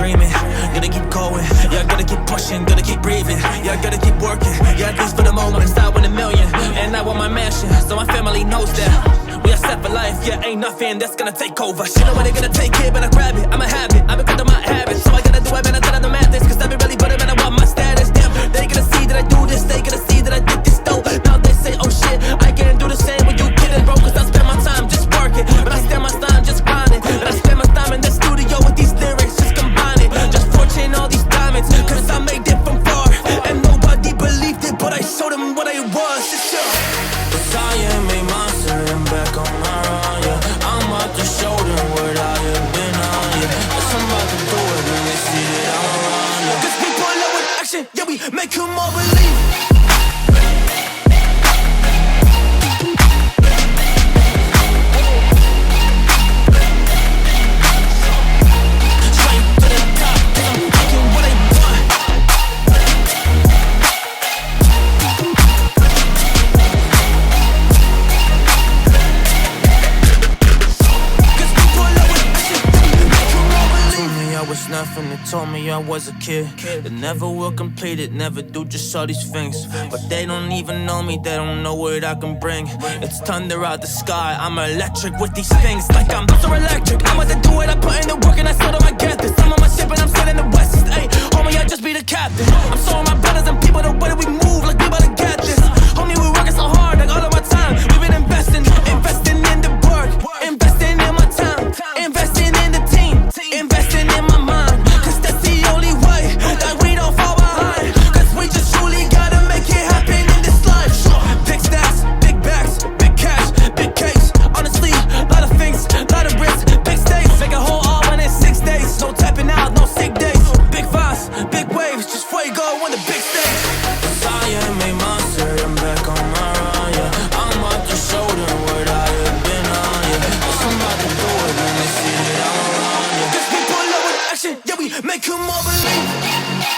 dreaming. Gotta keep going, yeah, gotta keep pushing, gotta keep breathing. Yeah, gotta keep working, yeah, at least for the moment. It's out with a million, and I want my mansion, so my family knows that we are set for life. Yeah, ain't nothing that's gonna take over. Shit, know when they gonna take it, but I grab it. I'ma have it, I've been cut to my habit, so I gotta do it, man. I gotta do madness, cause I be really better, man. I want my status. Damn, they gonna see that I do this, they gonna see that I did this though. Now they say, oh shit, I can't do the same when you kidding, bro. Cause I spend my time just working, but I spend my time just grinding, and I spend my time in the studio with these lyrics, just combining, just fortune all these diamonds. Cause I made it from far, and nobody believed it, but I showed them what I was. It's sure. Cause I am a monster, I'm back on my run, yeah. I'm about to show them what I have been on, yeah. Cause I'm about to do it when they see that I'm around, yeah. Cause we pull up with action, yeah, we make them all believe. Nothing, they told me I was a kid that never will complete it, never do just all these things. But they don't even know me, they don't know what I can bring. It's thunder out the sky, I'm electric with these things. Like I'm so electric, I'm about to do it, I put in the work and I saw them I get this. I'm on my ship and I'm sailing the west. Hey, homie, I just be the captain. I'm showing my brothers and people the way that we move, like we about to get this. Homie, we working so hard, like all of our time. We've been investing in the work, investing in my time, investing in the team, investing in my mind. Make them all believe.